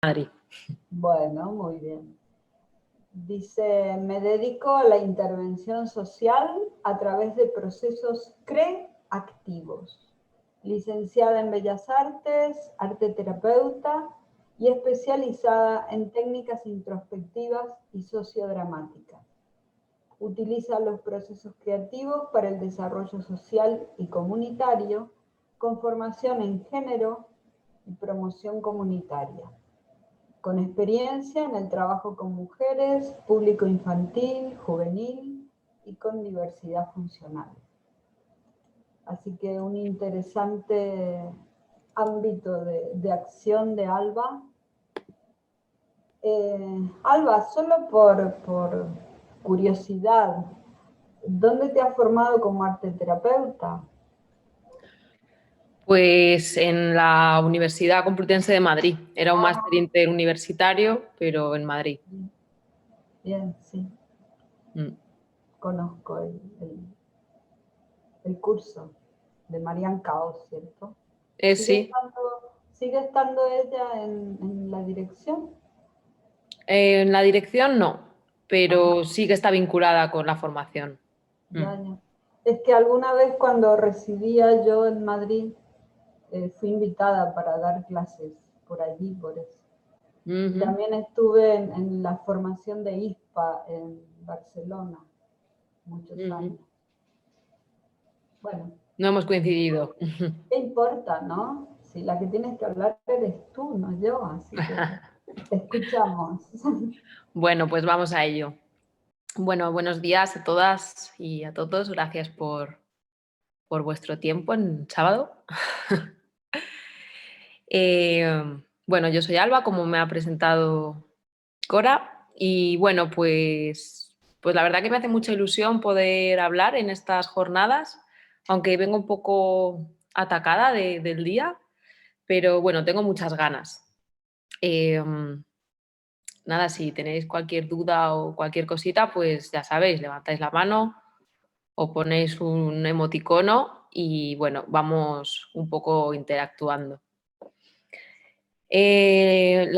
Madrid. Bueno, muy bien. Dice, me dedico a la intervención social a través de procesos creativos. Licenciada en Bellas Artes, arte terapeuta y especializada en técnicas introspectivas y sociodramáticas. Utiliza los procesos creativos para el desarrollo social y comunitario, con formación en género y promoción comunitaria, con experiencia en el trabajo con mujeres, público infantil, juvenil y con diversidad funcional. Así que un interesante ámbito de acción de Alba. Alba, solo por curiosidad, ¿dónde te has formado como arte terapeuta? Pues en la Universidad Complutense de Madrid. Era un máster interuniversitario, pero en Madrid. Bien, sí. Mm. Conozco el curso de Marian Caos, ¿cierto? Sí. ¿Sigue estando ella en la dirección? En la dirección no, pero sí que está vinculada con la formación. Ya. Es que alguna vez cuando residía yo en Madrid, fui invitada para dar clases por allí, por eso. Y también estuve en la formación de ISPA en Barcelona, muchos años. Bueno. No hemos coincidido. ¿Qué importa, no? Si la que tienes que hablar eres tú, no yo, así que te escuchamos. Bueno, pues vamos a ello. Bueno, buenos días a todas y a todos. Gracias por vuestro tiempo en sábado. Bueno, yo soy Alba, como me ha presentado Cora, y bueno, pues la verdad que me hace mucha ilusión poder hablar en estas jornadas, aunque vengo un poco atacada del día, pero bueno, tengo muchas ganas. Nada, si tenéis cualquier duda o cualquier cosita, pues ya sabéis, levantáis la mano o ponéis un emoticono y bueno, vamos un poco interactuando. El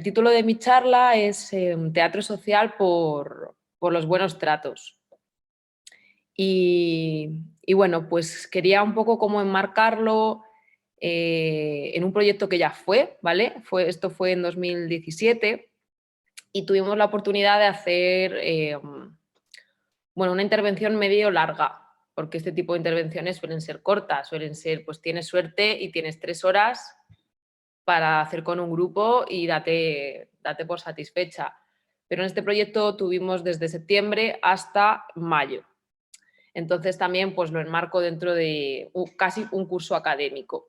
título de mi charla es Teatro social por los buenos tratos. Y bueno, pues quería un poco como enmarcarlo en un proyecto que ya fue, ¿vale? Esto fue en 2017 y tuvimos la oportunidad de hacer bueno, una intervención medio larga, porque este tipo de intervenciones suelen ser cortas, suelen ser, pues tienes suerte y tienes 3 horas para hacer con un grupo y date por satisfecha. Pero en este proyecto tuvimos desde septiembre hasta mayo. Entonces también pues lo enmarco dentro de casi un curso académico.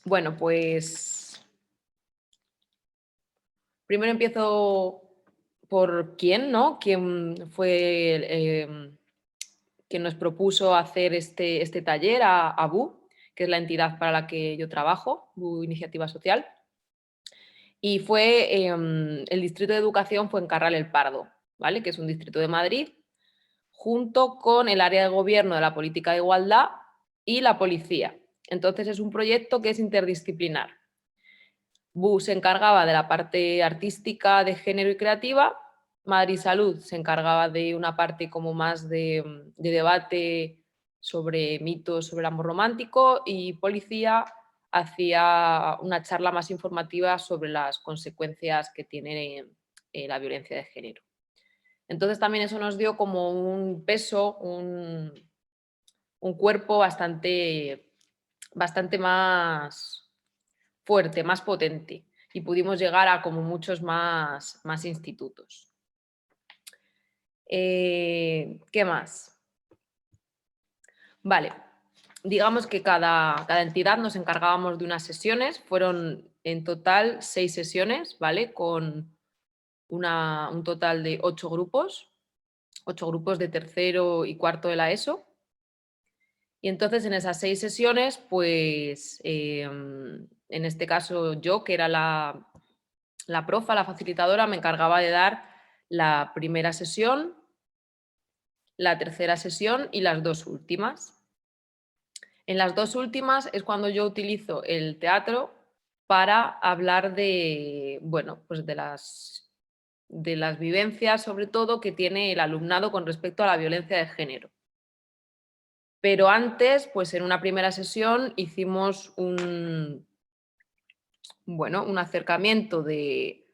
Bueno, pues primero empiezo por quién, ¿no? ¿Quién fue quien nos propuso hacer este taller a BU, que es la entidad para la que yo trabajo, BU Iniciativa Social? Y fue el Distrito de Educación Fuencarral El Pardo, ¿vale? Que es un distrito de Madrid, junto con el área de gobierno de la política de igualdad y la policía. Entonces es un proyecto que es interdisciplinar. BU se encargaba de la parte artística, de género y creativa. Madrid Salud se encargaba de una parte como más de debate sobre mitos sobre el amor romántico, y policía hacía una charla más informativa sobre las consecuencias que tiene la violencia de género. Entonces también eso nos dio como un peso, un cuerpo bastante más fuerte, más potente, y pudimos llegar a como muchos más institutos. ¿Qué más? Vale, digamos que cada entidad nos encargábamos de unas sesiones, fueron en total 6 sesiones, ¿vale? Con un total de 8 grupos de tercero y cuarto de la ESO. Y entonces en esas 6 sesiones, pues en este caso yo, que era la profa, la facilitadora, me encargaba de dar la primera sesión, la tercera sesión y las 2 últimas. En las dos últimas es cuando yo utilizo el teatro para hablar de, bueno, pues de las vivencias, sobre todo, que tiene el alumnado con respecto a la violencia de género. Pero antes, pues en una primera sesión hicimos un acercamiento de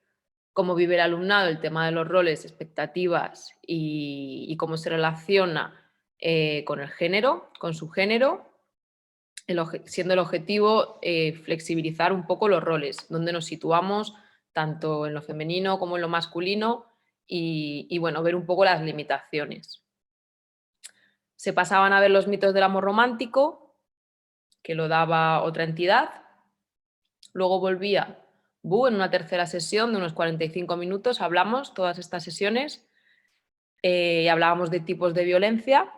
cómo vive el alumnado el tema de los roles, expectativas y cómo se relaciona con el género, con su género, siendo el objetivo flexibilizar un poco los roles, donde nos situamos tanto en lo femenino como en lo masculino y bueno, ver un poco las limitaciones. Se pasaban a ver los mitos del amor romántico, que lo daba otra entidad. Luego volvía Bu en una tercera sesión de unos 45 minutos. Hablamos todas estas sesiones y hablábamos de tipos de violencia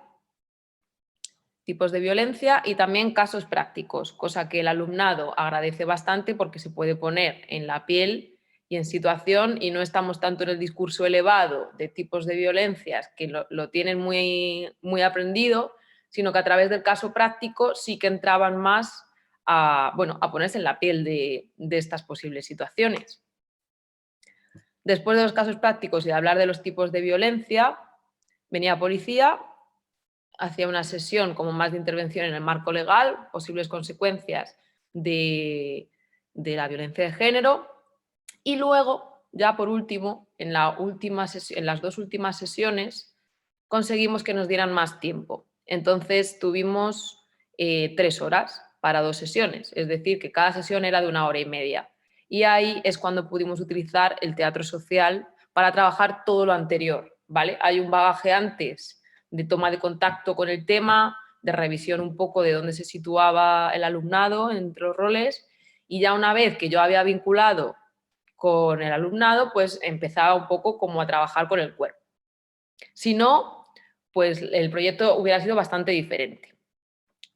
y también casos prácticos, cosa que el alumnado agradece bastante porque se puede poner en la piel y en situación y no estamos tanto en el discurso elevado de tipos de violencias que lo tienen muy, muy aprendido, sino que a través del caso práctico sí que entraban más a ponerse en la piel de estas posibles situaciones. Después de los casos prácticos y de hablar de los tipos de violencia, venía policía, hacía una sesión como más de intervención en el marco legal, posibles consecuencias de la violencia de género y luego, ya por último, en las dos últimas sesiones conseguimos que nos dieran más tiempo. Entonces tuvimos 3 horas para 2 sesiones, es decir, que cada sesión era de 1 hora y media. Y ahí es cuando pudimos utilizar el teatro social para trabajar todo lo anterior, ¿vale? Hay un bagaje antes de toma de contacto con el tema, de revisión un poco de dónde se situaba el alumnado entre los roles y ya una vez que yo había vinculado con el alumnado, pues empezaba un poco como a trabajar con el cuerpo. Si no, pues el proyecto hubiera sido bastante diferente.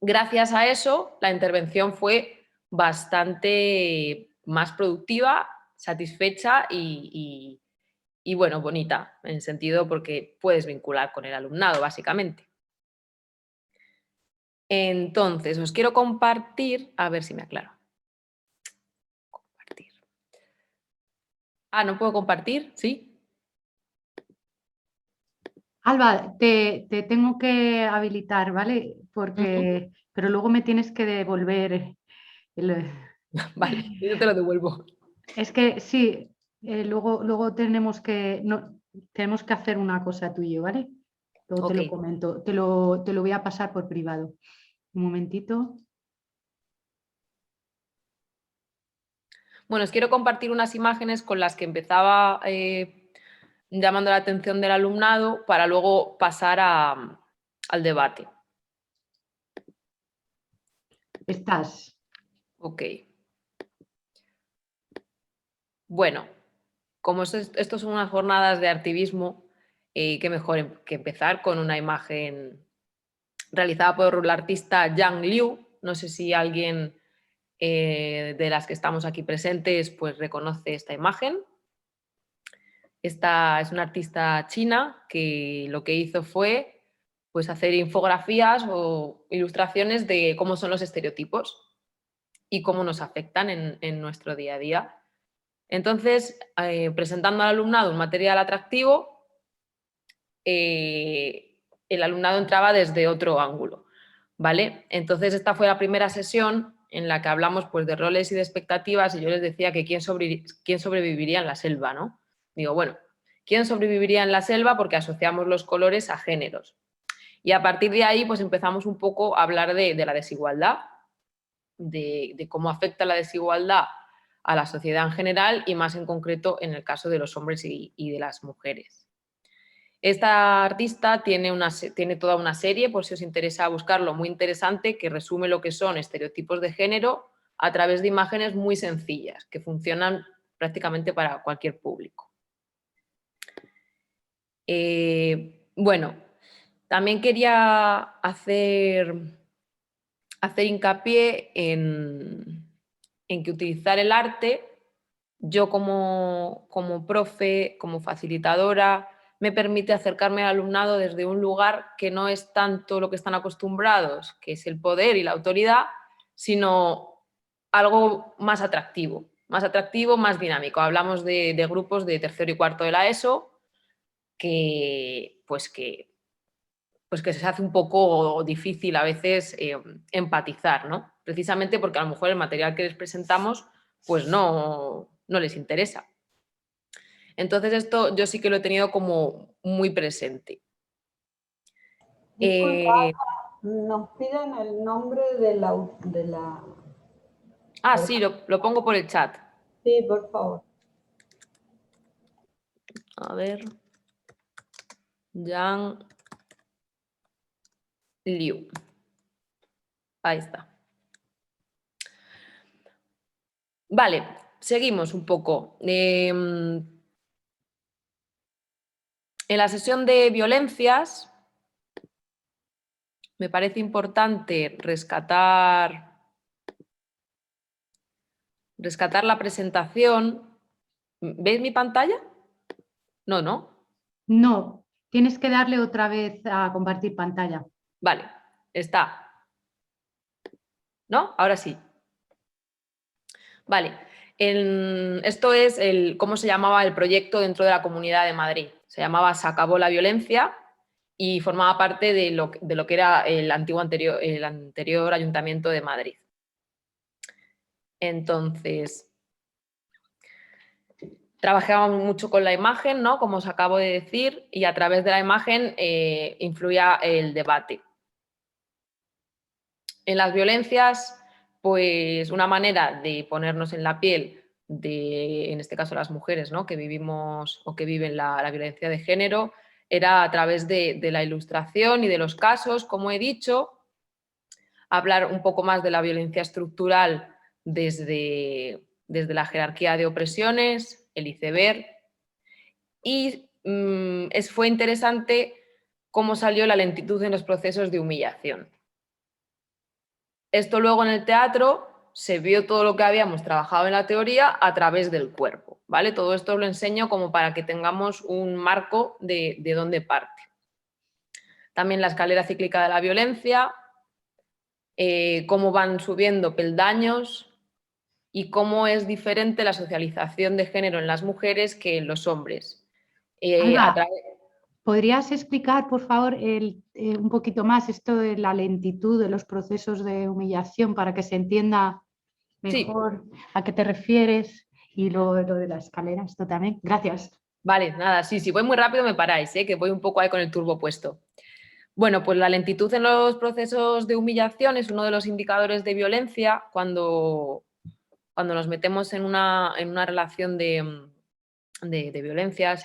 Gracias a eso, la intervención fue bastante más productiva, satisfecha y bueno, bonita, en el sentido porque puedes vincular con el alumnado, básicamente. Entonces, os quiero compartir, a ver si me aclaro. Compartir. ¿No puedo compartir? ¿Sí? Alba, te tengo que habilitar, ¿vale? Porque, pero luego me tienes que devolver Vale, yo te lo devuelvo. Es que sí, luego tenemos tenemos que hacer una cosa tú y yo, ¿vale? Luego te lo comento, te lo voy a pasar por privado. Un momentito. Bueno, os quiero compartir unas imágenes con las que empezaba llamando la atención del alumnado para luego pasar al debate. Estás. Ok. Bueno, como esto son unas jornadas de activismo, qué mejor que empezar con una imagen realizada por la artista Yang Liu. No sé si alguien de las que estamos aquí presentes pues reconoce esta imagen. Esta es una artista china que lo que hizo fue pues, hacer infografías o ilustraciones de cómo son los estereotipos y cómo nos afectan en nuestro día a día. Entonces, presentando al alumnado un material atractivo, el alumnado entraba desde otro ángulo, ¿vale? Entonces, esta fue la primera sesión en la que hablamos pues, de roles y de expectativas y yo les decía que quién sobreviviría en la selva, ¿no? Digo, bueno, ¿quién sobreviviría en la selva? Porque asociamos los colores a géneros. Y a partir de ahí, pues empezamos un poco a hablar de la desigualdad, de cómo afecta la desigualdad a la sociedad en general y más en concreto en el caso de los hombres y de las mujeres. Esta artista tiene toda una serie, por si os interesa buscarlo, muy interesante, que resume lo que son estereotipos de género a través de imágenes muy sencillas, que funcionan prácticamente para cualquier público. Bueno, también quería hacer hincapié en que utilizar el arte, yo como profe, como facilitadora, me permite acercarme al alumnado desde un lugar que no es tanto lo que están acostumbrados, que es el poder y la autoridad, sino algo más atractivo, más dinámico. Hablamos de grupos de tercero y cuarto de la ESO que se les hace un poco difícil a veces empatizar, ¿no? Precisamente porque a lo mejor el material que les presentamos pues no les interesa. Entonces esto yo sí que lo he tenido como muy presente. Disculpa, nos piden el nombre de la... Sí, lo pongo por el chat. Sí, por favor. A ver. Yang Liu. Ahí está. Vale, seguimos un poco. En la sesión de violencias me parece importante rescatar la presentación. ¿Veis mi pantalla? No, ¿no? No, tienes que darle otra vez a compartir pantalla. Vale, está. ¿No? Ahora sí. Vale. Esto es cómo se llamaba el proyecto dentro de la Comunidad de Madrid. Se llamaba Se acabó la violencia y formaba parte de lo que era el anterior Ayuntamiento de Madrid. Entonces, trabajábamos mucho con la imagen, ¿no? Como os acabo de decir, y a través de la imagen influía el debate. En las violencias, pues una manera de ponernos en la piel de, en este caso, las mujeres, ¿no? Que vivimos o que viven la violencia de género, era a través de la ilustración y de los casos, como he dicho, hablar un poco más de la violencia estructural desde la jerarquía de opresiones, el iceberg, y fue interesante cómo salió la lentitud en los procesos de humillación. Esto luego en el teatro se vio todo lo que habíamos trabajado en la teoría a través del cuerpo, ¿vale? Todo esto os lo enseño como para que tengamos un marco de dónde parte. También la escalera cíclica de la violencia, cómo van subiendo peldaños y cómo es diferente la socialización de género en las mujeres que en los hombres. Alba, ¿podrías explicar, por favor, un poquito más esto de la lentitud de los procesos de humillación para que se entienda mejor a qué te refieres y lo de la escalera, esto también? Gracias. Vale, nada, sí, si voy muy rápido me paráis, que voy un poco ahí con el turbo puesto. Bueno, pues la lentitud en los procesos de humillación es uno de los indicadores de violencia cuando nos metemos en una relación de violencia,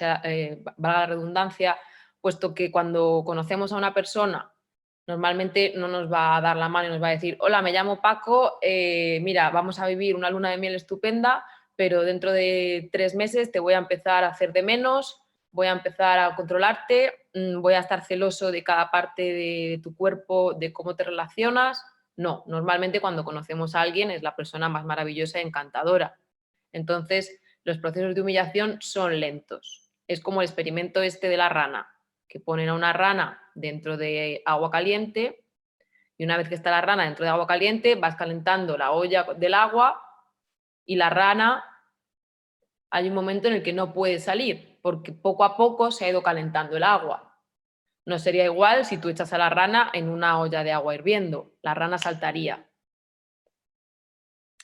valga la redundancia, puesto que cuando conocemos a una persona normalmente no nos va a dar la mano y nos va a decir: hola, me llamo Paco, mira, vamos a vivir una luna de miel estupenda, pero dentro de 3 meses te voy a empezar a hacer de menos, voy a empezar a controlarte, voy a estar celoso de cada parte de tu cuerpo, de cómo te relacionas. No, normalmente cuando conocemos a alguien es la persona más maravillosa y encantadora. Entonces, los procesos de humillación son lentos. Es como el experimento este de la rana, que ponen a una rana dentro de agua caliente y una vez que está la rana dentro de agua caliente vas calentando la olla del agua y la rana hay un momento en el que no puede salir porque poco a poco se ha ido calentando el agua. No sería igual si tú echas a la rana en una olla de agua hirviendo, la rana saltaría.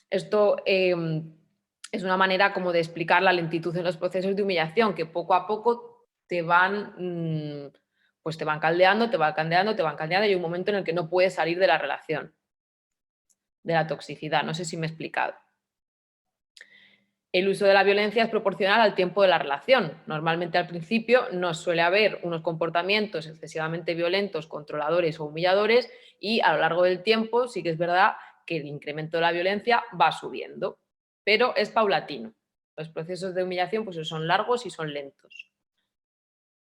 Esto es una manera como de explicar la lentitud en los procesos de humillación, que poco a poco te van caldeando, te van caldeando, te van caldeando y hay un momento en el que no puedes salir de la relación, de la toxicidad. No sé si me he explicado. El uso de la violencia es proporcional al tiempo de la relación. Normalmente al principio no suele haber unos comportamientos excesivamente violentos, controladores o humilladores y a lo largo del tiempo sí que es verdad que el incremento de la violencia va subiendo, pero es paulatino. Los procesos de humillación pues son largos y son lentos.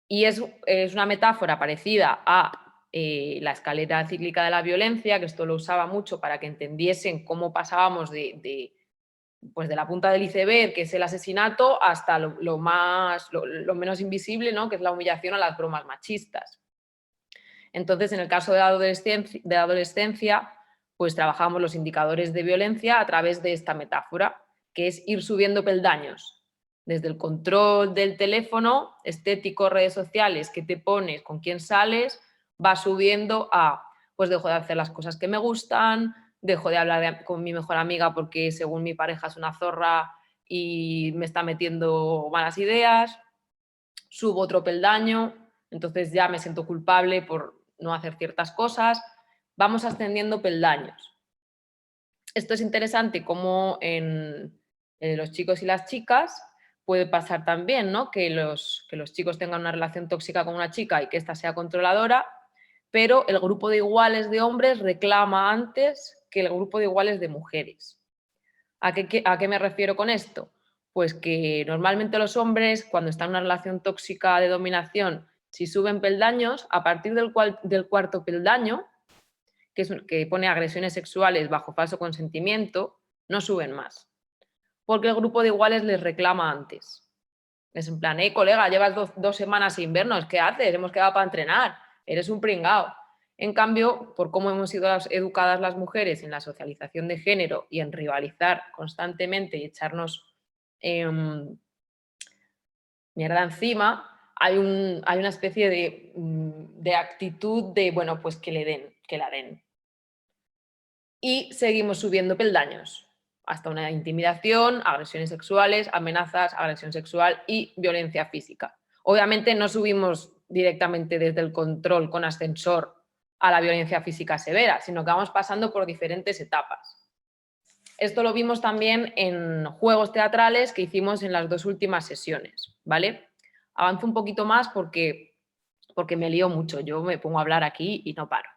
Y es una metáfora parecida a la escalera cíclica de la violencia, que esto lo usaba mucho para que entendiesen cómo pasábamos de pues de la punta del iceberg, que es el asesinato, hasta lo menos invisible, ¿no? Que es la humillación a las bromas machistas. Entonces, en el caso de la adolescencia, pues trabajamos los indicadores de violencia a través de esta metáfora, que es ir subiendo peldaños, desde el control del teléfono, estético, redes sociales, qué te pones, con quién sales, va subiendo a, pues dejo de hacer las cosas que me gustan, dejo de hablar con mi mejor amiga porque según mi pareja es una zorra y me está metiendo malas ideas, subo otro peldaño, entonces ya me siento culpable por no hacer ciertas cosas, vamos ascendiendo peldaños. Esto es interesante como en los chicos y las chicas puede pasar también, ¿no? Que los chicos tengan una relación tóxica con una chica y que ésta sea controladora, pero el grupo de iguales de hombres reclama antes que el grupo de iguales de mujeres. ¿A qué me refiero con esto? Pues que normalmente los hombres, cuando están en una relación tóxica de dominación, si suben peldaños, a partir del cuarto peldaño, que pone agresiones sexuales bajo falso consentimiento, no suben más. Porque el grupo de iguales les reclama antes. Es en plan, colega, llevas dos semanas sin vernos, ¿qué haces? Hemos quedado para entrenar, eres un pringao. En cambio, por cómo hemos sido educadas las mujeres en la socialización de género y en rivalizar constantemente y echarnos mierda encima, hay una especie de actitud de, bueno, pues que la den. Y seguimos subiendo peldaños hasta una intimidación, agresiones sexuales, amenazas, agresión sexual y violencia física. Obviamente no subimos directamente desde el control con ascensor a la violencia física severa, sino que vamos pasando por diferentes etapas. Esto lo vimos también en juegos teatrales que hicimos en las 2 últimas sesiones, ¿vale? Avanzo un poquito más porque me lío mucho, yo me pongo a hablar aquí y no paro.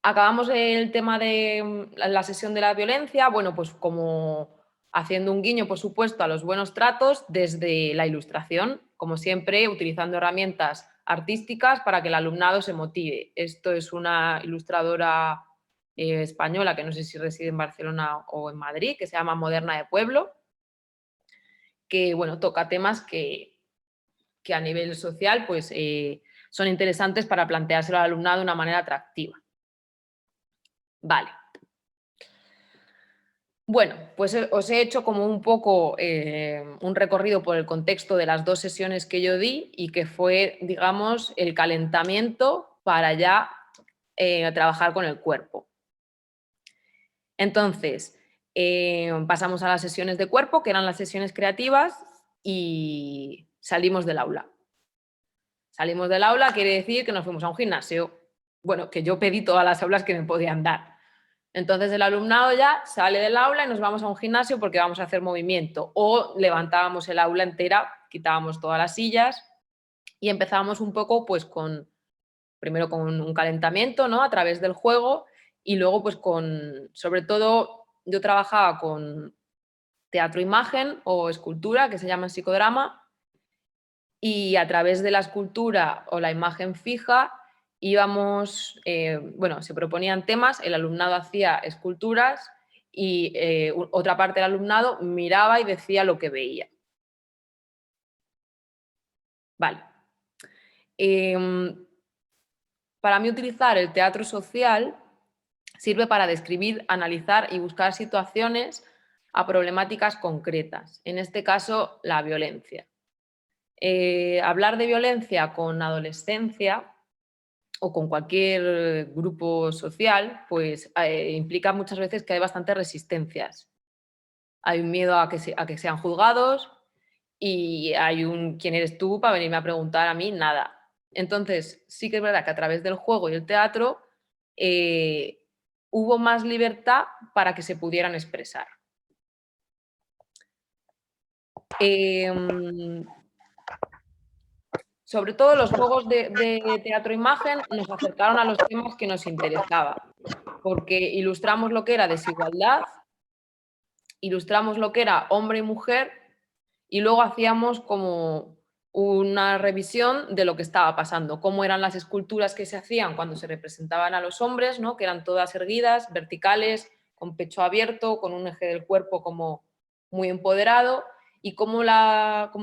Acabamos el tema de la sesión de la violencia, bueno, pues como haciendo un guiño, por supuesto, a los buenos tratos desde la ilustración, como siempre, utilizando herramientas artísticas para que el alumnado se motive. Esto es una ilustradora española, que no sé si reside en Barcelona o en Madrid, que se llama Moderna de Pueblo, que, bueno, toca temas que a nivel social pues, son interesantes para planteárselo al alumnado de una manera atractiva. Vale. Bueno, pues os he hecho como un poco un recorrido por el contexto de las 2 sesiones que yo di y que fue, digamos, el calentamiento para ya trabajar con el cuerpo. Entonces, pasamos a las sesiones de cuerpo, que eran las sesiones creativas, y salimos del aula. Salimos del aula quiere decir que nos fuimos a un gimnasio. Bueno, que yo pedí todas las aulas que me podían dar. Entonces el alumnado ya sale del aula y nos vamos a un gimnasio porque vamos a hacer movimiento. O levantábamos el aula entera, quitábamos todas las sillas y empezábamos un poco pues primero con un calentamiento, ¿no? A través del juego y luego pues sobre todo yo trabajaba con teatro-imagen o escultura, que se llama psicodrama, y a través de la escultura o la imagen fija íbamos, bueno, se proponían temas, el alumnado hacía esculturas y otra parte del alumnado miraba y decía lo que veía. Vale. Para mí utilizar el teatro social sirve para describir, analizar y buscar situaciones a problemáticas concretas, en este caso la violencia. Hablar de violencia con adolescencia o con cualquier grupo social, pues implica muchas veces que hay bastantes resistencias. Hay un miedo a que sean juzgados y hay ¿quién eres tú para venirme a preguntar a mí? Nada. Entonces, sí que es verdad que a través del juego y el teatro hubo más libertad para que se pudieran expresar. Sobre todo los juegos de teatro-imagen nos acercaron a los temas que nos interesaban, porque ilustramos lo que era desigualdad, ilustramos lo que era hombre y mujer y luego hacíamos como una revisión de lo que estaba pasando, cómo eran las esculturas que se hacían cuando se representaban a los hombres, ¿no? Que eran todas erguidas, verticales, con pecho abierto, con un eje del cuerpo como muy empoderado, y cómo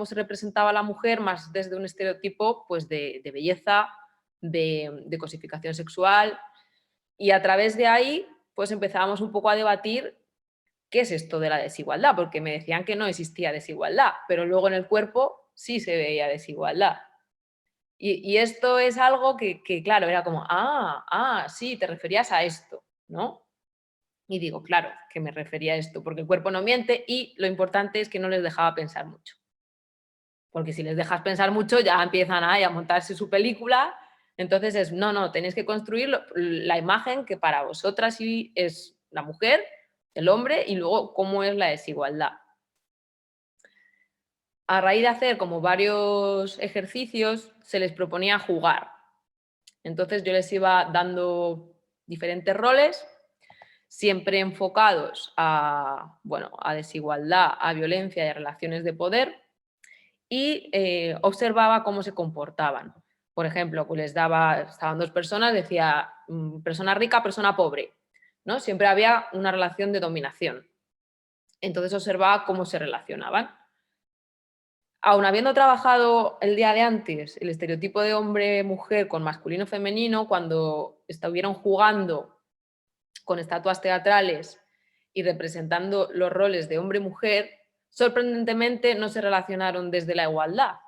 se representaba la mujer más desde un estereotipo pues, de belleza, de cosificación sexual, y a través de ahí pues empezábamos un poco a debatir qué es esto de la desigualdad, porque me decían que no existía desigualdad, pero luego en el cuerpo sí se veía desigualdad. Y esto es algo que, claro, era como, sí, te referías a esto, ¿no? Y digo, claro, que me refería a esto, porque el cuerpo no miente y lo importante es que no les dejaba pensar mucho. Porque si les dejas pensar mucho ya empiezan a montarse su película, entonces es, no, tenéis que construir la imagen que para vosotras sí es la mujer, el hombre, y luego cómo es la desigualdad. A raíz de hacer como varios ejercicios, se les proponía jugar. Entonces yo les iba dando diferentes roles, siempre enfocados a desigualdad, a violencia y a relaciones de poder, y observaba cómo se comportaban. Por ejemplo, pues estaban dos personas, decía persona rica, persona pobre, ¿no? Siempre había una relación de dominación. Entonces observaba cómo se relacionaban. Aun habiendo trabajado el día de antes el estereotipo de hombre-mujer con masculino-femenino, cuando estuvieron jugando con estatuas teatrales y representando los roles de hombre-mujer, sorprendentemente no se relacionaron desde la igualdad,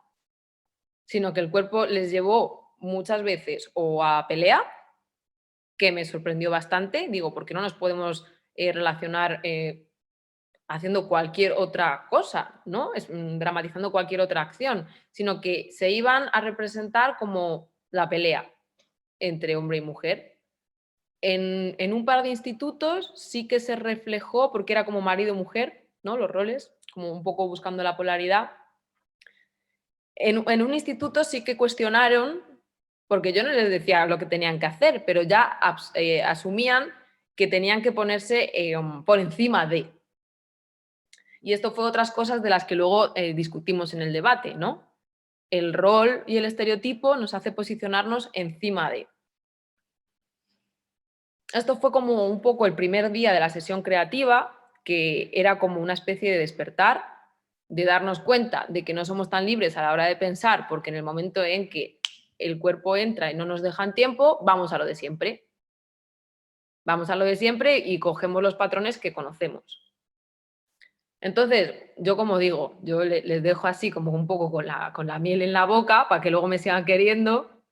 sino que el cuerpo les llevó muchas veces o a pelea, que me sorprendió bastante, digo, ¿por qué no nos podemos relacionar haciendo cualquier otra cosa, ¿no? Dramatizando cualquier otra acción, sino que se iban a representar como la pelea entre hombre y mujer. En un par de institutos sí que se reflejó, porque era como marido y mujer, ¿no? Los roles, como un poco buscando la polaridad. En un instituto sí que cuestionaron, porque yo no les decía lo que tenían que hacer, pero ya asumían que tenían que ponerse por encima de. Y esto fue otras cosas de las que luego discutimos en el debate, ¿no? El rol y el estereotipo nos hace posicionarnos encima de. Esto fue como un poco el primer día de la sesión creativa, que era como una especie de despertar, de darnos cuenta de que no somos tan libres a la hora de pensar, porque en el momento en que el cuerpo entra y no nos dejan tiempo, vamos a lo de siempre. Vamos a lo de siempre y cogemos los patrones que conocemos. Entonces, yo como digo, yo les dejo así como un poco con la miel en la boca para que luego me sigan queriendo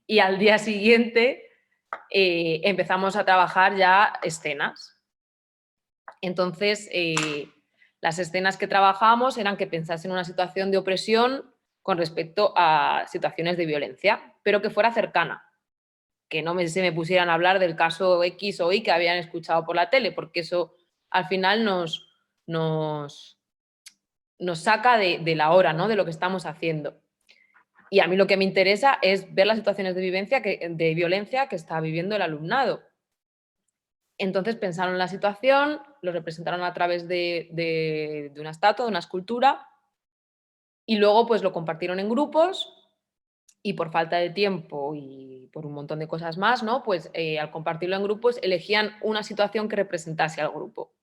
y al día siguiente empezamos a trabajar ya escenas. Entonces, las escenas que trabajábamos eran que pensasen en una situación de opresión con respecto a situaciones de violencia, pero que fuera cercana, que no se me pusieran a hablar del caso X o Y que habían escuchado por la tele, porque eso al final nos saca de la hora, ¿no? De lo que estamos haciendo. Y a mí lo que me interesa es ver las situaciones de violencia que está viviendo el alumnado. Entonces pensaron en la situación, lo representaron a través de una estatua, de una escultura, y luego pues lo compartieron en grupos, y por falta de tiempo y por un montón de cosas más, ¿no? Pues al compartirlo en grupos elegían una situación que representase al grupo,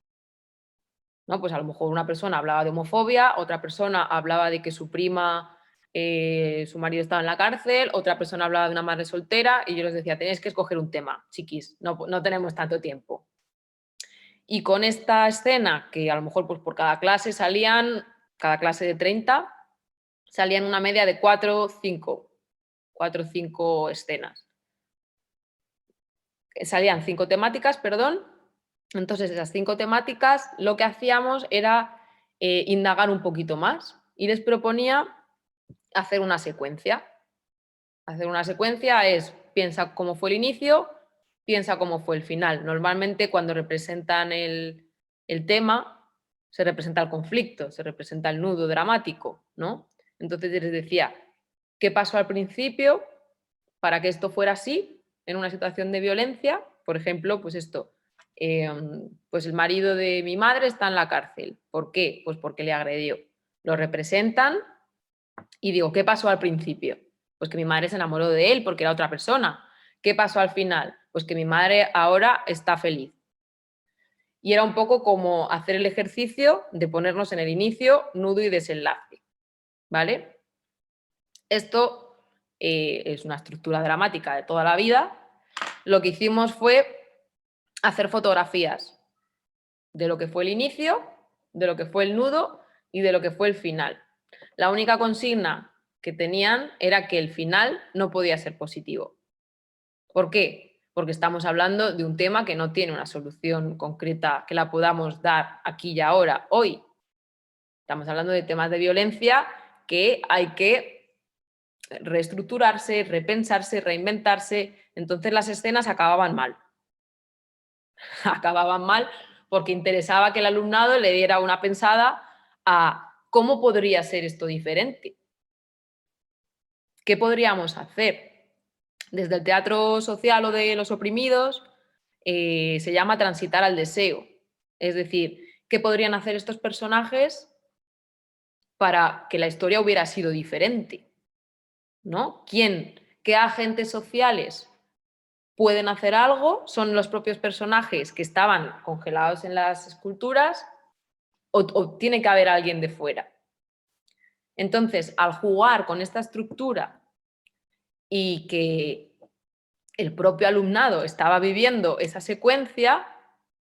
¿no? Pues a lo mejor una persona hablaba de homofobia, otra persona hablaba de que su prima, su marido estaba en la cárcel, otra persona hablaba de una madre soltera, y yo les decía, tenéis que escoger un tema, chiquis, no tenemos tanto tiempo. Y con esta escena, que a lo mejor pues por cada clase cada clase de 30, salían una media de 4 o 5 escenas. Salían 5 temáticas, perdón. Entonces, esas 5 temáticas lo que hacíamos era indagar un poquito más y les proponía hacer una secuencia. Hacer una secuencia es, piensa cómo fue el inicio, piensa cómo fue el final. Normalmente cuando representan el tema, se representa el conflicto, se representa el nudo dramático, ¿no? Entonces les decía, ¿qué pasó al principio para que esto fuera así en una situación de violencia? Por ejemplo, pues esto, pues el marido de mi madre está en la cárcel. ¿Por qué? Pues porque le agredió. Lo representan y digo, ¿qué pasó al principio? Pues que mi madre se enamoró de él porque era otra persona. ¿Qué pasó al final? Pues que mi madre ahora está feliz. Y era un poco como hacer el ejercicio de ponernos en el inicio, nudo y desenlace, ¿vale? Esto es una estructura dramática de toda la vida. Lo que hicimos fue hacer fotografías de lo que fue el inicio, de lo que fue el nudo y de lo que fue el final. La única consigna que tenían era que el final no podía ser positivo. ¿Por qué? Porque estamos hablando de un tema que no tiene una solución concreta que la podamos dar aquí y ahora, hoy. Estamos hablando de temas de violencia que hay que reestructurarse, repensarse, reinventarse. Entonces las escenas acababan mal. Acababan mal porque interesaba que el alumnado le diera una pensada a cómo podría ser esto diferente. ¿Qué podríamos hacer? Desde el teatro social o de los oprimidos se llama transitar al deseo. Es decir, ¿qué podrían hacer estos personajes para que la historia hubiera sido diferente? ¿No? ¿Qué agentes sociales pueden hacer algo? ¿Son los propios personajes que estaban congelados en las esculturas o tiene que haber alguien de fuera? Entonces, al jugar con esta estructura y que el propio alumnado estaba viviendo esa secuencia,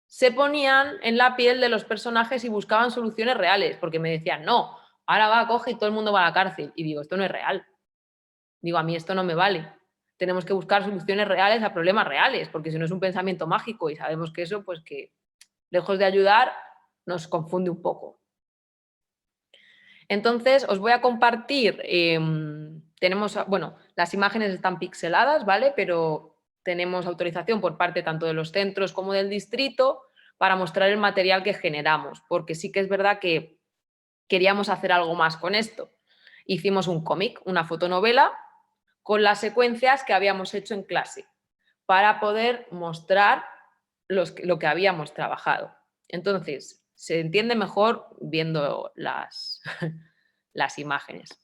se ponían en la piel de los personajes y buscaban soluciones reales, porque me decían, no, ahora va, coge y todo el mundo va a la cárcel. Y digo, esto no es real. Digo, a mí esto no me vale. Tenemos que buscar soluciones reales a problemas reales, porque si no es un pensamiento mágico y sabemos que eso, pues que lejos de ayudar, nos confunde un poco. Entonces, os voy a compartir, las imágenes están pixeladas, ¿vale? Pero tenemos autorización por parte tanto de los centros como del distrito para mostrar el material que generamos, porque sí que es verdad que queríamos hacer algo más con esto. Hicimos un cómic, una fotonovela, con las secuencias que habíamos hecho en clase, para poder mostrar lo que habíamos trabajado. Entonces, se entiende mejor viendo las imágenes.